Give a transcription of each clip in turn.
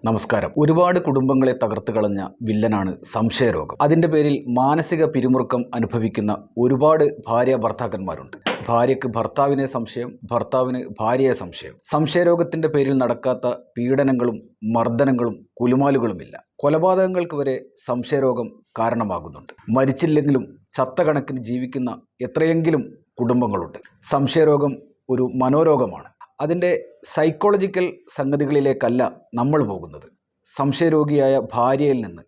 നമസ്കാരം. ഒരുപാട് കുടുംബങ്ങളെ തകർത്ത് കളഞ്ഞ വില്ലനാണ് സംശയരോഗം. അതിൻ്റെ പേരിൽ മാനസിക പിരിമുറുക്കം അനുഭവിക്കുന്ന ഒരുപാട് ഭാര്യ ഭർത്താക്കന്മാരുണ്ട്. ഭാര്യയ്ക്ക് ഭർത്താവിനെ സംശയം, ഭർത്താവിന് ഭാര്യയെ സംശയം. സംശയരോഗത്തിൻ്റെ പേരിൽ നടക്കാത്ത പീഡനങ്ങളും മർദ്ദനങ്ങളും കുലുമാലുകളുമില്ല. കൊലപാതകങ്ങൾക്ക് വരെ സംശയരോഗം കാരണമാകുന്നുണ്ട്. മരിച്ചില്ലെങ്കിലും ചത്ത കണക്കിന് ജീവിക്കുന്ന എത്രയെങ്കിലും കുടുംബങ്ങളുണ്ട്. സംശയരോഗം ഒരു മനോരോഗമാണ്. അതിൻ്റെ സൈക്കോളജിക്കൽ സംഗതികളിലേക്കല്ല നമ്മൾ പോകുന്നത്. സംശയരോഗിയായ ഭാര്യയിൽ നിന്ന്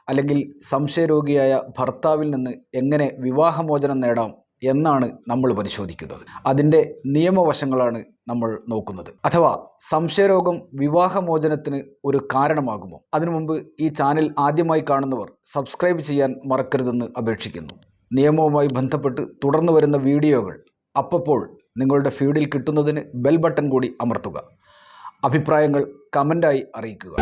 അല്ലെങ്കിൽ സംശയരോഗിയായ ഭർത്താവിൽ നിന്ന് എങ്ങനെ വിവാഹമോചനം നേടാം എന്നാണ് നമ്മൾ പരിശോധിക്കുന്നത്. അതിൻ്റെ നിയമവശങ്ങളാണ് നമ്മൾ നോക്കുന്നത്. അഥവാ സംശയരോഗം വിവാഹമോചനത്തിന് ഒരു കാരണമാകുമോ? അതിനു മുമ്പ് ഈ ചാനൽ ആദ്യമായി കാണുന്നവർ സബ്സ്ക്രൈബ് ചെയ്യാൻ മറക്കരുതെന്ന് അപേക്ഷിക്കുന്നു. നിയമവുമായി ബന്ധപ്പെട്ട് തുടർന്ന് വരുന്ന വീഡിയോകൾ അപ്പോൾ നിങ്ങളുടെ ഫീഡിൽ കിട്ടുന്നതിന് ബെൽ ബട്ടൺ കൂടി അമർത്തുക. അഭിപ്രായങ്ങൾ കമൻ്റായി അറിയിക്കുക.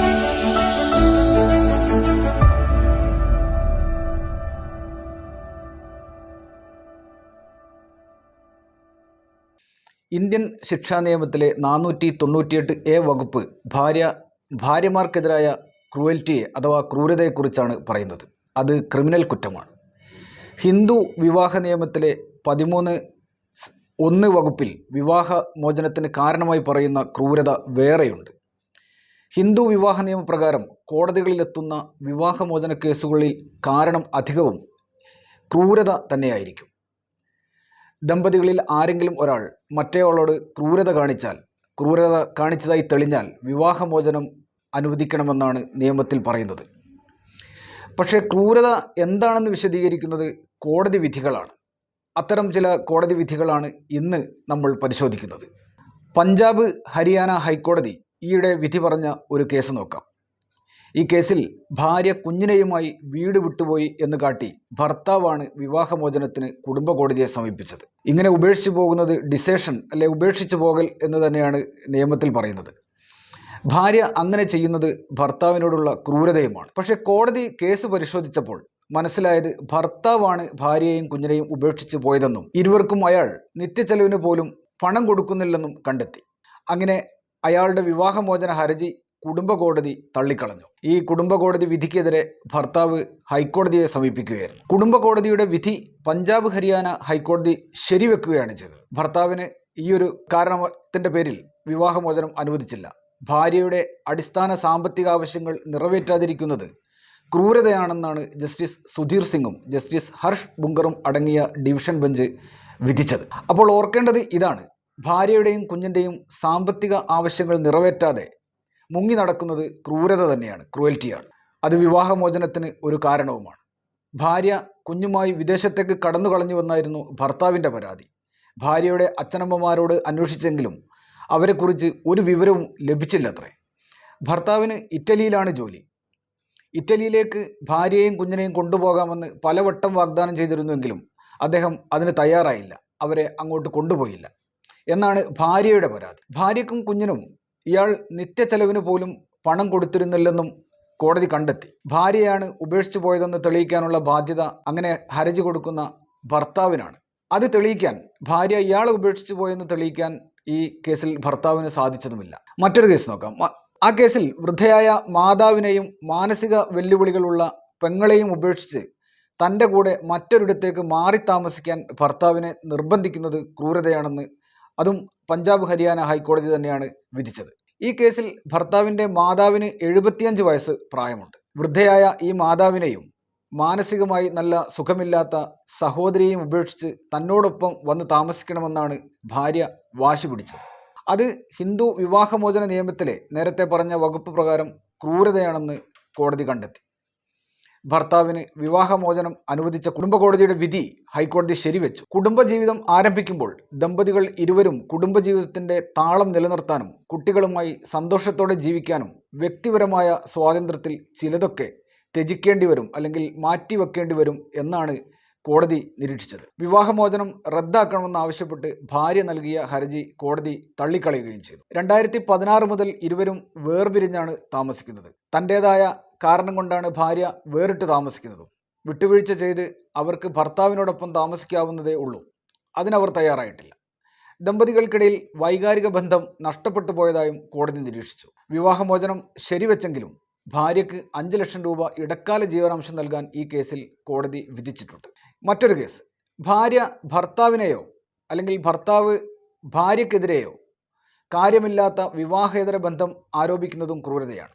ഇന്ത്യൻ ശിക്ഷാ നിയമത്തിലെ 498A വകുപ്പ് ഭാര്യമാർക്കെതിരായ ക്രൂവൽറ്റിയെ അഥവാ ക്രൂരതയെക്കുറിച്ചാണ് പറയുന്നത്. അത് ക്രിമിനൽ കുറ്റമാണ്. ഹിന്ദു വിവാഹ നിയമത്തിലെ 13(1) വകുപ്പിൽ വിവാഹമോചനത്തിന് കാരണമായി പറയുന്ന ക്രൂരത വേറെയുണ്ട്. ഹിന്ദു വിവാഹ നിയമപ്രകാരം കോടതികളിലെത്തുന്ന വിവാഹമോചന കേസുകളിൽ കാരണം അധികവും ക്രൂരത തന്നെയായിരിക്കും. ദമ്പതികളിൽ ആരെങ്കിലും ഒരാൾ മറ്റേയാളോട് ക്രൂരത കാണിച്ചതായി തെളിഞ്ഞാൽ വിവാഹമോചനം അനുവദിക്കണമെന്നാണ് നിയമത്തിൽ പറയുന്നത്. പക്ഷേ ക്രൂരത എന്താണെന്ന് വിശദീകരിക്കുന്നത് കോടതി വിധികളാണ്. അത്തരം ചില കോടതി വിധികളാണ് ഇന്ന് നമ്മൾ പരിശോധിക്കുന്നത്. പഞ്ചാബ് ഹരിയാന ഹൈക്കോടതി ഈയിടെ വിധി പറഞ്ഞ ഒരു കേസ് നോക്കാം. ഈ കേസിൽ ഭാര്യ കുഞ്ഞിനെയുമായി വീട് വിട്ടുപോയി എന്ന് കാട്ടി ഭർത്താവാണ് വിവാഹമോചനത്തിന് കുടുംബ കോടതിയെ സമീപിച്ചത്. ഇങ്ങനെ ഉപേക്ഷിച്ചു പോകുന്നത് ഡിസേഷൻ അല്ലെ ഉപേക്ഷിച്ചു പോകൽ എന്ന് തന്നെയാണ് നിയമത്തിൽ പറയുന്നത്. ഭാര്യ അങ്ങനെ ചെയ്യുന്നത് ഭർത്താവിനോടുള്ള ക്രൂരതയുമാണ്. പക്ഷേ കോടതി കേസ് പരിശോധിച്ചപ്പോൾ മനസ്സിലായത് ഭർത്താവാണ് ഭാര്യയെയും കുഞ്ഞിനെയും ഉപേക്ഷിച്ച് പോയതെന്നും ഇരുവർക്കും അയാൾ നിത്യച്ചെലവിന് പോലും പണം കൊടുക്കുന്നില്ലെന്നും കണ്ടെത്തി. അങ്ങനെ അയാളുടെ വിവാഹമോചന ഹർജി കുടുംബ കോടതി തള്ളിക്കളഞ്ഞു. ഈ കുടുംബ കോടതി വിധിക്കെതിരെ ഭർത്താവ് ഹൈക്കോടതിയെ സമീപിക്കുകയായിരുന്നു. കുടുംബ കോടതിയുടെ വിധി പഞ്ചാബ് ഹരിയാന ഹൈക്കോടതി ശരിവെക്കുകയാണ് ചെയ്തത്. ഭർത്താവിന് ഈ ഒരു കാരണത്തിൻ്റെ പേരിൽ വിവാഹമോചനം അനുവദിച്ചില്ല. ഭാര്യയുടെ അടിസ്ഥാന സാമ്പത്തിക ആവശ്യങ്ങൾ നിറവേറ്റാതിരിക്കുന്നത് ക്രൂരതയാണെന്നാണ് ജസ്റ്റിസ് സുധീർ സിംഗും ജസ്റ്റിസ് ഹർഷ് ബുങ്കറും അടങ്ങിയ ഡിവിഷൻ ബെഞ്ച് വിധിച്ചത്. അപ്പോൾ ഓർക്കേണ്ടത് ഇതാണ്: ഭാര്യയുടെയും കുഞ്ഞിൻ്റെയും സാമ്പത്തിക ആവശ്യങ്ങൾ നിറവേറ്റാതെ മുങ്ങി നടക്കുന്നത് ക്രൂരത തന്നെയാണ്, ക്രൂവൽറ്റിയാണ്. അത് വിവാഹമോചനത്തിന് ഒരു കാരണവുമാണ്. ഭാര്യ കുഞ്ഞുമായി വിദേശത്തേക്ക് കടന്നു കളഞ്ഞുവെന്നായിരുന്നു ഭർത്താവിൻ്റെ പരാതി. ഭാര്യയുടെ അച്ഛനമ്മമാരോട് അന്വേഷിച്ചെങ്കിലും അവരെക്കുറിച്ച് ഒരു വിവരവും ലഭിച്ചില്ലത്രേ. ഭർത്താവിന് ഇറ്റലിയിലാണ് ജോലി. ഇറ്റലിയിലേക്ക് ഭാര്യയെയും കുഞ്ഞിനെയും കൊണ്ടുപോകാമെന്ന് പലവട്ടം വാഗ്ദാനം ചെയ്തിരുന്നുവെങ്കിലും അദ്ദേഹം അതിന് തയ്യാറായില്ല. അവരെ അങ്ങോട്ട് കൊണ്ടുപോയില്ല എന്നാണ് ഭാര്യയുടെ പരാതി. ഭാര്യയ്ക്കും കുഞ്ഞിനും ഇയാൾ നിത്യച്ചെലവിന് പോലും പണം കൊടുത്തിരുന്നില്ലെന്നും കോടതി കണ്ടെത്തി. ഭാര്യയാണ് ഉപേക്ഷിച്ചു പോയതെന്ന് തെളിയിക്കാനുള്ള ബാധ്യത അങ്ങനെ ഹർജി കൊടുക്കുന്ന ഭർത്താവിനാണ്. അത് തെളിയിക്കാൻ ഭാര്യ ഇയാളെ ഉപേക്ഷിച്ചു പോയെന്ന് തെളിയിക്കാൻ ഈ കേസിൽ ഭർത്താവിന് സാധിച്ചതുമില്ല. മറ്റൊരു കേസ് നോക്കാം. ആ കേസിൽ വൃദ്ധയായ മാതാവിനെയും മാനസിക വെല്ലുവിളികളുള്ള പെങ്ങളെയും ഉപേക്ഷിച്ച് തൻ്റെ കൂടെ മറ്റൊരിടത്തേക്ക് മാറി താമസിക്കാൻ ഭർത്താവിനെ നിർബന്ധിക്കുന്നത് ക്രൂരതയാണെന്ന് അതും പഞ്ചാബ് ഹരിയാന ഹൈക്കോടതി തന്നെയാണ് വിധിച്ചത്. ഈ കേസിൽ ഭർത്താവിൻ്റെ മാതാവിന് 75 വയസ്സ് പ്രായമുണ്ട്. വൃദ്ധയായ ഈ മാതാവിനെയും മാനസികമായി നല്ല സുഖമില്ലാത്ത സഹോദരിയെയും ഉപേക്ഷിച്ച് തന്നോടൊപ്പം വന്ന് താമസിക്കണമെന്നാണ് ഭാര്യ വാശി പിടിച്ചത്. അത് ഹിന്ദു വിവാഹമോചന നിയമത്തിലെ നേരത്തെ പറഞ്ഞ വകുപ്പ് പ്രകാരം ക്രൂരതയാണെന്ന് കോടതി കണ്ടെത്തി. ഭർത്താവിന് വിവാഹമോചനം അനുവദിച്ച കുടുംബ കോടതിയുടെ വിധി ഹൈക്കോടതി ശരിവെച്ചു. കുടുംബജീവിതം ആരംഭിക്കുമ്പോൾ ദമ്പതികൾ ഇരുവരും കുടുംബജീവിതത്തിൻ്റെ താളം നിലനിർത്താനും കുട്ടികളുമായി സന്തോഷത്തോടെ ജീവിക്കാനും വ്യക്തിപരമായ സ്വാതന്ത്ര്യത്തിൽ ചിലതൊക്കെ ത്യജിക്കേണ്ടി വരും അല്ലെങ്കിൽ മാറ്റിവെക്കേണ്ടി വരും എന്നാണ് കോടതി നിരീക്ഷിച്ചത്. വിവാഹമോചനം റദ്ദാക്കണമെന്നാവശ്യപ്പെട്ട് ഭാര്യ നൽകിയ ഹർജി കോടതി തള്ളിക്കളയുകയും ചെയ്തു. 2016 മുതൽ ഇരുവരും വേർപിരിഞ്ഞാണ് താമസിക്കുന്നത്. തൻ്റേതായ കാരണം കൊണ്ടാണ് ഭാര്യ വേറിട്ട് താമസിക്കുന്നതും. വിട്ടുവീഴ്ച ചെയ്ത് അവർക്ക് ഭർത്താവിനോടൊപ്പം താമസിക്കാവുന്നതേ ഉള്ളൂ. അതിനവർ തയ്യാറായിട്ടില്ല. ദമ്പതികൾക്കിടയിൽ വൈകാരിക ബന്ധം നഷ്ടപ്പെട്ടു പോയതായും കോടതി നിരീക്ഷിച്ചു. വിവാഹമോചനം ശരിവെച്ചെങ്കിലും ഭാര്യയ്ക്ക് 5 ലക്ഷം രൂപ ഇടക്കാല ജീവനാംശം നൽകാൻ ഈ കേസിൽ കോടതി വിധിച്ചിട്ടുണ്ട്. മറ്റൊരു കേസ്, ഭാര്യ ഭർത്താവിനെയോ അല്ലെങ്കിൽ ഭർത്താവ് ഭാര്യയ്ക്കെതിരെയോ കാര്യമില്ലാത്ത വിവാഹേതര ബന്ധം ആരോപിക്കുന്നതും ക്രൂരതയാണ്.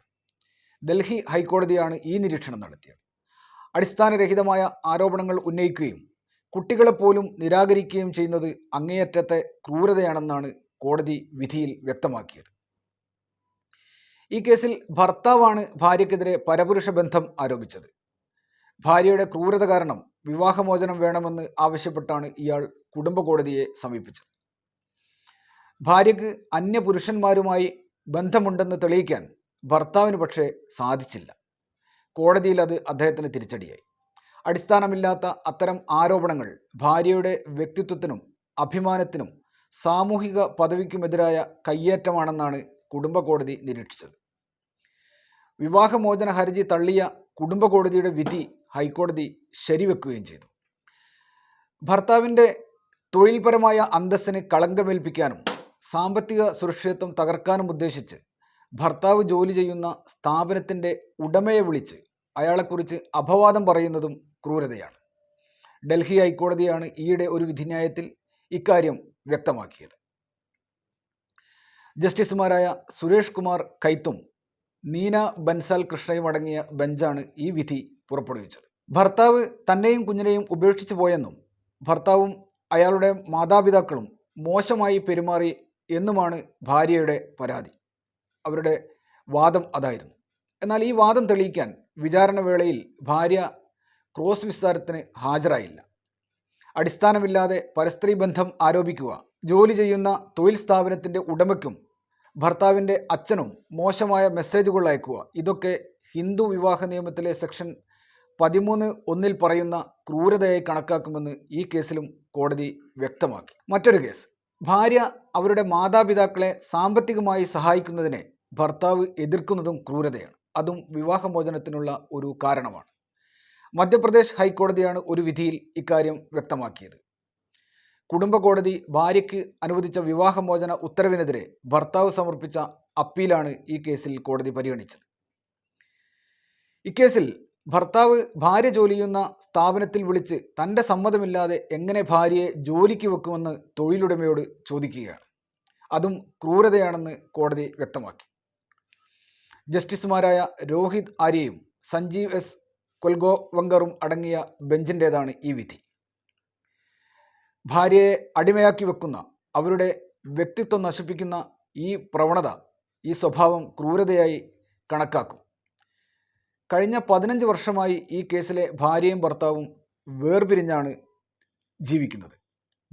ഡൽഹി ഹൈക്കോടതിയാണ് ഈ നിരീക്ഷണം നടത്തിയത്. അടിസ്ഥാനരഹിതമായ ആരോപണങ്ങൾ ഉന്നയിക്കുകയും കുട്ടികളെപ്പോലും നിരാകരിക്കുകയും ചെയ്യുന്നത് അങ്ങേയറ്റത്തെ ക്രൂരതയാണെന്നാണ് കോടതി വിധിയിൽ വ്യക്തമാക്കിയത്. ഈ കേസിൽ ഭർത്താവാണ് ഭാര്യയ്ക്കെതിരെ പരപുരുഷ ബന്ധം ആരോപിച്ചത്. ഭാര്യയുടെ ക്രൂരത കാരണം വിവാഹമോചനം വേണമെന്ന് ആവശ്യപ്പെട്ടാണ് ഇയാൾ കുടുംബ കോടതിയെ സമീപിച്ചത്. ഭാര്യയ്ക്ക് അന്യപുരുഷന്മാരുമായി ബന്ധമുണ്ടെന്ന് തെളിയിക്കാൻ ഭർത്താവിന് പക്ഷേ സാധിച്ചില്ല. കോടതിയിൽ അത് അദ്ദേഹത്തിന് തിരിച്ചടിയായി. അടിസ്ഥാനമില്ലാത്ത അത്തരം ആരോപണങ്ങൾ ഭാര്യയുടെ വ്യക്തിത്വത്തിനും അഭിമാനത്തിനും സാമൂഹിക പദവിക്കുമെതിരായ കയ്യേറ്റമാണെന്നാണ് കുടുംബ കോടതി നിരീക്ഷിച്ചത്. വിവാഹമോചന ഹർജി തള്ളിയ കുടുംബ കോടതിയുടെ വിധി ഹൈക്കോടതി ശരിവെക്കുകയും ചെയ്തു. ഭർത്താവിൻ്റെ തൊഴിൽപരമായ അന്തസ്സിന് കളങ്കമേൽപ്പിക്കാനും സാമ്പത്തിക സുരക്ഷിതത്വം തകർക്കാനും ഉദ്ദേശിച്ച് ഭർത്താവ് ജോലി ചെയ്യുന്ന സ്ഥാപനത്തിൻ്റെ ഉടമയെ വിളിച്ച് അയാളെക്കുറിച്ച് അപവാദം പറയുന്നതും ക്രൂരതയാണ്. ഡൽഹി ഹൈക്കോടതിയാണ് ഈയിടെ ഒരു വിധിന്യായത്തിൽ ഇക്കാര്യം വ്യക്തമാക്കിയത്. ജസ്റ്റിസുമാരായ സുരേഷ് കുമാർ കൈത്തും നീന ബൻസാൽ കൃഷ്ണയും അടങ്ങിയ ബെഞ്ചാണ് ഈ വിധി പുറപ്പെടുവിച്ചത്. ഭർത്താവ് തന്നെയും കുഞ്ഞിനെയും ഉപേക്ഷിച്ചു പോയെന്നും ഭർത്താവും അയാളുടെ മാതാപിതാക്കളും മോശമായി പെരുമാറി എന്നുമാണ് ഭാര്യയുടെ പരാതി. അവരുടെ വാദം അതായിരുന്നു. എന്നാൽ ഈ വാദം തെളിയിക്കാൻ വിചാരണ വേളയിൽ ഭാര്യ ക്രോസ് വിസ്താരത്തിന് ഹാജരായില്ല. അടിസ്ഥാനമില്ലാതെ പരസ്ത്രീ ബന്ധം ആരോപിക്കുക, ജോലി ചെയ്യുന്ന തൊഴിൽ സ്ഥാപനത്തിൻ്റെ ഉടമയ്ക്കും ഭർത്താവിൻ്റെ അച്ഛനും മോശമായ മെസ്സേജുകൾ അയക്കുക, ഇതൊക്കെ ഹിന്ദു വിവാഹ നിയമത്തിലെ സെക്ഷൻ 13(1) പറയുന്ന ക്രൂരതയായി കണക്കാക്കുമെന്ന് ഈ കേസിലും കോടതി വ്യക്തമാക്കി. മറ്റൊരു കേസ്, ഭാര്യ അവരുടെ മാതാപിതാക്കളെ സാമ്പത്തികമായി സഹായിക്കുന്നതിനെ ഭർത്താവ് എതിർക്കുന്നതും ക്രൂരതയാണ്. അതും വിവാഹമോചനത്തിനുള്ള ഒരു കാരണമാണ്. മധ്യപ്രദേശ് ഹൈക്കോടതിയാണ് ഒരു വിധിയിൽ ഇക്കാര്യം വ്യക്തമാക്കിയത്. കുടുംബ കോടതി ഭാര്യയ്ക്ക് അനുവദിച്ച വിവാഹമോചന ഉത്തരവിനെതിരെ ഭർത്താവ് സമർപ്പിച്ച അപ്പീലാണ് ഈ കേസിൽ കോടതി പരിഗണിച്ചത്. ഇക്കേസിൽ ഭർത്താവ് ഭാര്യ ജോലി ചെയ്യുന്ന സ്ഥാപനത്തിൽ വിളിച്ച് തൻ്റെ സമ്മതമില്ലാതെ എങ്ങനെ ഭാര്യയെ ജോലിക്ക് വെക്കുമെന്ന് തൊഴിലുടമയോട് ചോദിക്കുകയാണ്. അതും ക്രൂരതയാണെന്ന് കോടതി വ്യക്തമാക്കി. ജസ്റ്റിസുമാരായ രോഹിത് ആര്യയും സഞ്ജീവ് എസ് കൊൽഗോവങ്കറും അടങ്ങിയ ബെഞ്ചിൻ്റേതാണ് ഈ വിധി. ഭാര്യയെ അടിമയാക്കി വെക്കുന്ന, അവരുടെ വ്യക്തിത്വം നശിപ്പിക്കുന്ന ഈ പ്രവണത, ഈ സ്വഭാവം ക്രൂരതയായി കണക്കാക്കും. കഴിഞ്ഞ 15 വർഷമായി ഈ കേസിലെ ഭാര്യയും ഭർത്താവും വേർപിരിഞ്ഞാണ് ജീവിക്കുന്നത്.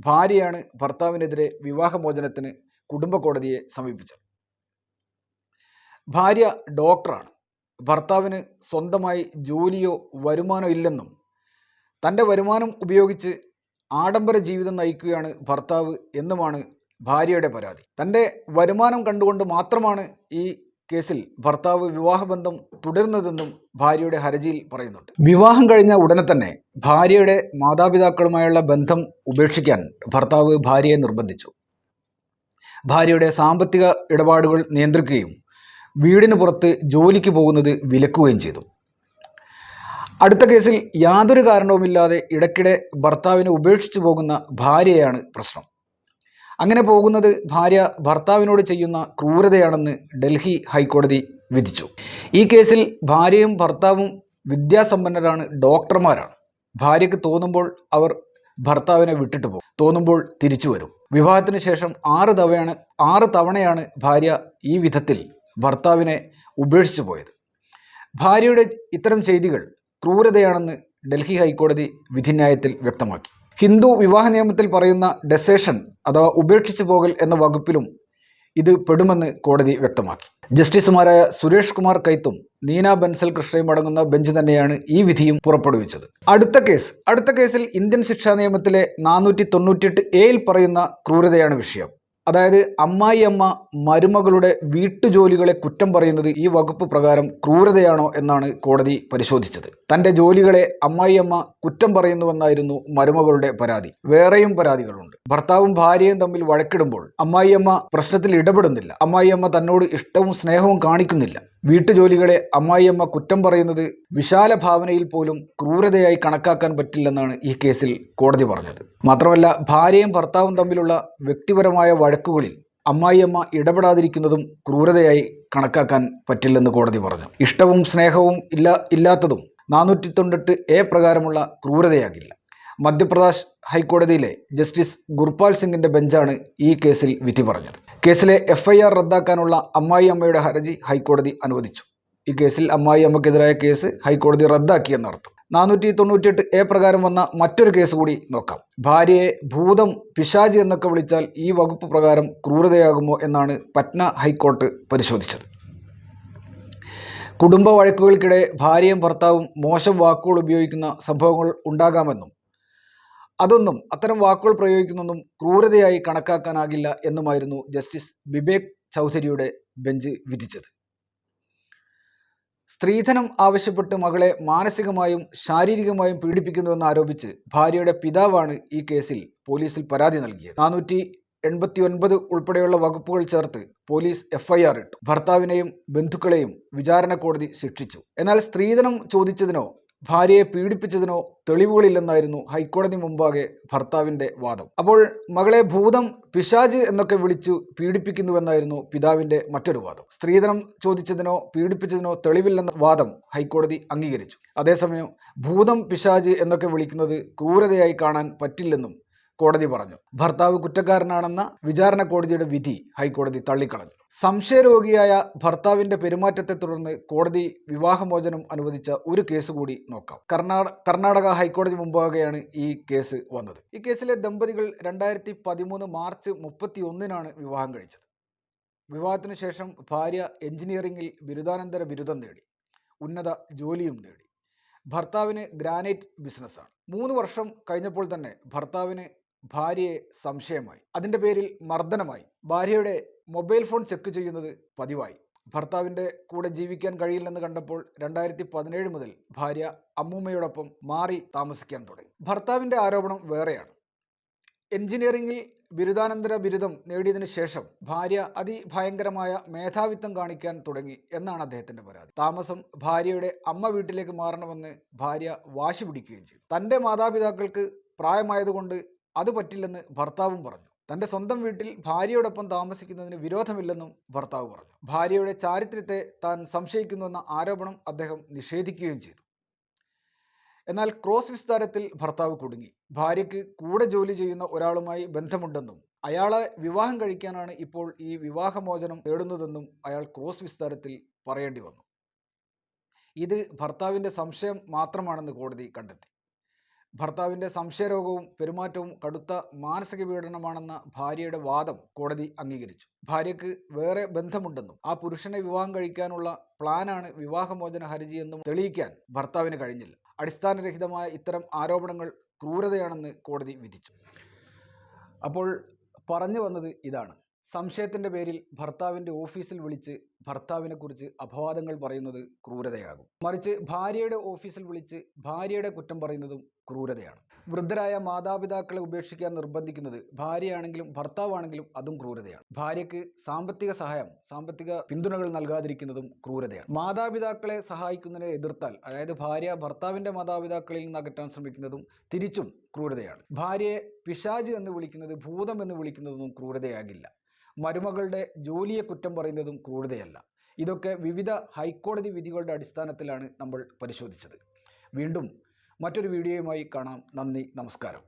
ഭാര്യയാണ് ഭർത്താവിനെതിരെ വിവാഹമോചനത്തിന് കുടുംബ കോടതിയെ സമീപിച്ചത്. ഭാര്യ ഡോക്ടറാണ്. ഭർത്താവിന് സ്വന്തമായി ജോലിയോ വരുമാനമോ ഇല്ലെന്നും തൻ്റെ വരുമാനം ഉപയോഗിച്ച് ആഡംബര ജീവിതം നയിക്കുകയാണ് ഭർത്താവ് എന്നുമാണ് ഭാര്യയുടെ പരാതി. തൻ്റെ വരുമാനം കണ്ടുകൊണ്ട് മാത്രമാണ് ഈ കേസിൽ ഭർത്താവ് വിവാഹബന്ധം തുടരുന്നതെന്നും ഭാര്യയുടെ ഹർജിയിൽ പറയുന്നുണ്ട്. വിവാഹം കഴിഞ്ഞ ഉടനെ തന്നെ ഭാര്യയുടെ മാതാപിതാക്കളുമായുള്ള ബന്ധം ഉപേക്ഷിക്കാൻ ഭർത്താവ് ഭാര്യയെ നിർബന്ധിച്ചു. ഭാര്യയുടെ സാമ്പത്തിക ഇടപാടുകൾ നിയന്ത്രിക്കുകയും വീടിന് പുറത്ത് ജോലിക്ക് പോകുന്നത് വിലക്കുകയും ചെയ്തു. അടുത്ത കേസിൽ യാതൊരു കാരണവുമില്ലാതെ ഇടയ്ക്കിടെ ഭർത്താവിനെ ഉപേക്ഷിച്ചു പോകുന്ന ഭാര്യയാണ് പ്രശ്നം. അങ്ങനെ പോകുന്നത് ഭാര്യ ഭർത്താവിനോട് ചെയ്യുന്ന ക്രൂരതയാണെന്ന് ഡൽഹി ഹൈക്കോടതി വിധിച്ചു. ഈ കേസിൽ ഭാര്യയും ഭർത്താവും വിദ്യാസമ്പന്നരാണ്, ഡോക്ടർമാരാണ്. ഭാര്യയ്ക്ക് തോന്നുമ്പോൾ അവർ ഭർത്താവിനെ വിട്ടിട്ട് പോകും, തോന്നുമ്പോൾ തിരിച്ചു വരും. വിവാഹത്തിന് ശേഷം 6 തവണയാണ് ഭാര്യ ഈ വിധത്തിൽ ഭർത്താവിനെ ഉപേക്ഷിച്ചു പോയത്. ഭാര്യയുടെ ഇത്തരം ചെയ്തികൾ ക്രൂരതയാണെന്ന് ഡൽഹി ഹൈക്കോടതി വിധിന്യായത്തിൽ വ്യക്തമാക്കി. ഹിന്ദു വിവാഹ നിയമത്തിൽ പറയുന്ന ഡെസേഷൻ അഥവാ ഉപേക്ഷിച്ചു പോകൽ എന്ന വകുപ്പിലും ഇത് പെടുമെന്ന് കോടതി വ്യക്തമാക്കി. ജസ്റ്റിസുമാരായ സുരേഷ് കുമാർ കൈത്തും നീന ബൻസൽ കൃഷ്ണയും അടങ്ങുന്ന ബെഞ്ച് തന്നെയാണ് ഈ വിധിയും പുറപ്പെടുവിച്ചത്. അടുത്ത കേസിൽ ഇന്ത്യൻ ശിക്ഷാ നിയമത്തിലെ 498A പറയുന്ന ക്രൂരതയാണ് വിഷയം. അതായത് അമ്മായിയമ്മ മരുമകളുടെ വീട്ടുജോലികളെ കുറ്റം പറയുന്നത് ഈ വകുപ്പ് പ്രകാരം ക്രൂരതയാണോ എന്നാണ് കോടതി പരിശോധിച്ചത്. തൻ്റെ ജോലികളെ അമ്മായിയമ്മ കുറ്റം പറയുന്നുവെന്നായിരുന്നു മരുമകളുടെ പരാതി. വേറെയും പരാതികളുണ്ട്. ഭർത്താവും ഭാര്യയും തമ്മിൽ വഴക്കിടുമ്പോൾ അമ്മായിയമ്മ പ്രശ്നത്തിൽ ഇടപെടുന്നില്ല. അമ്മായിയമ്മ തന്നോട് ഇഷ്ടവും സ്നേഹവും കാണിക്കുന്നില്ല. വീട്ടുജോലികളെ അമ്മായിയമ്മ കുറ്റം പറയുന്നത് വിശാല ഭാവനയിൽ പോലും ക്രൂരതയായി കണക്കാക്കാൻ പറ്റില്ലെന്നാണ് ഈ കേസിൽ കോടതി പറഞ്ഞത്. മാത്രമല്ല, ഭാര്യയും ഭർത്താവും തമ്മിലുള്ള വ്യക്തിപരമായ വഴക്കുകളിൽ അമ്മായിയമ്മ ഇടപെടാതിരിക്കുന്നതും ക്രൂരതയായി കണക്കാക്കാൻ പറ്റില്ലെന്ന് കോടതി പറഞ്ഞു. ഇഷ്ടവും സ്നേഹവും ഇല്ലാത്തതും 498A പ്രകാരമുള്ള ക്രൂരതയാകില്ല. മധ്യപ്രദേശ് ഹൈക്കോടതിയിലെ ജസ്റ്റിസ് ഗുർപാൽ സിംഗിന്റെ ബെഞ്ചാണ് ഈ കേസിൽ വിധി പറഞ്ഞത്. കേസിലെ FIR റദ്ദാക്കാനുള്ള അമ്മായിയമ്മയുടെ ഹർജി ഹൈക്കോടതി അനുവദിച്ചു. ഈ കേസിൽ അമ്മായിയമ്മക്കെതിരായ കേസ് ഹൈക്കോടതി റദ്ദാക്കിയെന്നർത്ഥം. 498A പ്രകാരം വന്ന മറ്റൊരു കേസ് കൂടി നോക്കാം. ഭാര്യയെ ഭൂതം, പിശാച് എന്നൊക്കെ വിളിച്ചാൽ ഈ വകുപ്പ് പ്രകാരം ക്രൂരതയാകുമോ എന്നാണ് പറ്റ്ന ഹൈക്കോടതി പരിശോധിച്ചത്. കുടുംബ വഴക്കുകൾക്കിടെ ഭാര്യയും ഭർത്താവും മോശം വാക്കുകൾ ഉപയോഗിക്കുന്ന സംഭവങ്ങൾ ഉണ്ടാകാമെന്നും അത്തരം വാക്കുകൾ പ്രയോഗിക്കുന്നതും ക്രൂരതയായി കണക്കാക്കാനാകില്ല എന്നുമായിരുന്നു ജസ്റ്റിസ് വിവേക് ചൗധരിയുടെ ബെഞ്ച് വിധിച്ചത്. സ്ത്രീധനം ആവശ്യപ്പെട്ട് മകളെ മാനസികമായും ശാരീരികമായും പീഡിപ്പിക്കുന്നുവെന്ന് ആരോപിച്ച് ഭാര്യയുടെ പിതാവാണ് ഈ കേസിൽ പോലീസിൽ പരാതി നൽകിയത്. 489 ഉൾപ്പെടെയുള്ള വകുപ്പുകൾ ചേർത്ത് പോലീസ് FIR ഇട്ടു. ഭർത്താവിനെയും ബന്ധുക്കളെയും വിചാരണ കോടതി ശിക്ഷിച്ചു. എന്നാൽ സ്ത്രീധനം ചോദിച്ചതിനോ ഭാര്യയെ പീഡിപ്പിച്ചതിനോ തെളിവുകളില്ലെന്നായിരുന്നു ഹൈക്കോടതി മുമ്പാകെ ഭർത്താവിൻ്റെ വാദം. അപ്പോൾ മകളെ ഭൂതം, പിശാച് എന്നൊക്കെ വിളിച്ചു പീഡിപ്പിക്കുന്നുവെന്നായിരുന്നു പിതാവിൻ്റെ മറ്റൊരു വാദം. സ്ത്രീധനം ചോദിച്ചതിനോ പീഡിപ്പിച്ചതിനോ തെളിവില്ലെന്ന വാദം ഹൈക്കോടതി അംഗീകരിച്ചു. അതേസമയം ഭൂതം, പിശാച് എന്നൊക്കെ വിളിക്കുന്നത് ക്രൂരതയായി കാണാൻ പറ്റില്ലെന്നും കോടതി പറഞ്ഞു. ഭർത്താവ് കുറ്റക്കാരനാണെന്ന വിചാരണ കോടതിയുടെ വിധി ഹൈക്കോടതി തള്ളിക്കളഞ്ഞു. സംശയരോഗിയായ ഭർത്താവിന്റെ പെരുമാറ്റത്തെ തുടർന്ന് കോടതി വിവാഹമോചനം അനുവദിച്ച ഒരു കേസ് കൂടി നോക്കാം. കർണാടക ഹൈക്കോടതി മുമ്പാകെയാണ് ഈ കേസ് വന്നത്. ഈ കേസിലെ ദമ്പതികൾ 2013 മാർച്ച് 31 വിവാഹം കഴിച്ചത്. വിവാഹത്തിന് ശേഷം ഭാര്യ എഞ്ചിനീയറിംഗിൽ ബിരുദാനന്തര ബിരുദം നേടി, ഉന്നത ജോലിയും നേടി. ഭർത്താവിന് ഗ്രാനൈറ്റ് ബിസിനസ്സാണ്. 3 വർഷം കഴിഞ്ഞപ്പോൾ തന്നെ ഭർത്താവിന് ഭാര്യയെ സംശയമായി. അതിൻ്റെ പേരിൽ മർദ്ദനമായി. ഭാര്യയുടെ മൊബൈൽ ഫോൺ ചെക്ക് ചെയ്യുന്നത് പതിവായി. ഭർത്താവിൻ്റെ കൂടെ ജീവിക്കാൻ കഴിയില്ലെന്ന് കണ്ടപ്പോൾ 2017 മുതൽ ഭാര്യ അമ്മൂമ്മയോടൊപ്പം മാറി താമസിക്കാൻ തുടങ്ങി. ഭർത്താവിൻ്റെ ആരോപണം വേറെയാണ്. എഞ്ചിനീയറിംഗിൽ ബിരുദാനന്തര ബിരുദം നേടിയതിനു ശേഷം ഭാര്യ അതിഭയങ്കരമായ മേധാവിത്വം കാണിക്കാൻ തുടങ്ങി എന്നാണ് അദ്ദേഹത്തിൻ്റെ പരാതി. താമസം ഭാര്യയുടെ അമ്മ വീട്ടിലേക്ക് മാറണമെന്ന് ഭാര്യ വാശി പിടിക്കുകയും ചെയ്തു. തൻ്റെ മാതാപിതാക്കൾക്ക് പ്രായമായതുകൊണ്ട് അത് പറ്റില്ലെന്ന് ഭർത്താവും പറഞ്ഞു. തൻ്റെ സ്വന്തം വീട്ടിൽ ഭാര്യയോടൊപ്പം താമസിക്കുന്നതിന് വിരോധമില്ലെന്നും ഭർത്താവ് പറഞ്ഞു. ഭാര്യയുടെ ചാരിത്രത്തെ താൻ സംശയിക്കുന്നുവെന്ന ആരോപണം അദ്ദേഹം നിഷേധിക്കുകയും ചെയ്തു. എന്നാൽ ക്രോസ് വിസ്താരത്തിൽ ഭർത്താവ് കുടുങ്ങി. ഭാര്യയ്ക്ക് കൂടെ ജോലി ചെയ്യുന്ന ഒരാളുമായി ബന്ധമുണ്ടെന്നും അയാളെ വിവാഹം കഴിക്കാനാണ് ഇപ്പോൾ ഈ വിവാഹമോചനം തേടുന്നതെന്നും അയാൾ ക്രോസ് വിസ്താരത്തിൽ പറയേണ്ടി വന്നു. ഇത് ഭർത്താവിൻ്റെ സംശയം മാത്രമാണെന്ന് കോടതി കണ്ടെത്തി. ഭർത്താവിൻ്റെ സംശയരോഗവും പെരുമാറ്റവും കടുത്ത മാനസിക പീഡനമാണെന്ന ഭാര്യയുടെ വാദം കോടതി അംഗീകരിച്ചു. ഭാര്യയ്ക്ക് വേറെ ബന്ധമുണ്ടെന്നും ആ പുരുഷനെ വിവാഹം കഴിക്കാനുള്ള പ്ലാനാണ് വിവാഹമോചന ഹർജിയെന്നും തെളിയിക്കാൻ ഭർത്താവിന് കഴിഞ്ഞില്ല. അടിസ്ഥാനരഹിതമായ ഇത്തരം ആരോപണങ്ങൾ ക്രൂരതയാണെന്ന് കോടതി വിധിച്ചു. അപ്പോൾ പറഞ്ഞു വന്നത് ഇതാണ്: സംശയത്തിൻ്റെ പേരിൽ ഭർത്താവിൻ്റെ ഓഫീസിൽ വിളിച്ച് ഭർത്താവിനെക്കുറിച്ച് അപവാദങ്ങൾ പറയുന്നത് ക്രൂരതയാകും. മറിച്ച് ഭാര്യയുടെ ഓഫീസിൽ വിളിച്ച് ഭാര്യയുടെ കുറ്റം പറയുന്നതും ക്രൂരതയാണ്. വൃദ്ധരായ മാതാപിതാക്കളെ ഉപേക്ഷിക്കാൻ നിർബന്ധിക്കുന്നത് ഭാര്യയാണെങ്കിലും ഭർത്താവാണെങ്കിലും അതും ക്രൂരതയാണ്. ഭാര്യയ്ക്ക് സാമ്പത്തിക പിന്തുണകൾ നൽകാതിരിക്കുന്നതും ക്രൂരതയാണ്. മാതാപിതാക്കളെ സഹായിക്കുന്നതിനെ എതിർത്താൽ, അതായത് ഭാര്യ ഭർത്താവിൻ്റെ മാതാപിതാക്കളിൽ നിന്ന് അകറ്റാൻ ശ്രമിക്കുന്നതും തിരിച്ചും ക്രൂരതയാണ്. ഭാര്യയെ പിശാച് എന്ന് വിളിക്കുന്നത്, ഭൂതം എന്ന് വിളിക്കുന്നതൊന്നും ക്രൂരതയാകില്ല. മരുമകളുടെ ജോലിയെ കുറ്റം പറയുന്നതും ക്രൂരതയല്ല. ഇതൊക്കെ വിവിധ ഹൈക്കോടതി വിധികളുടെ അടിസ്ഥാനത്തിലാണ് നമ്മൾ പരിശോധിച്ചത്. വീണ്ടും മറ്റൊരു വീഡിയോയുമായി കാണാം. നന്ദി, നമസ്കാരം.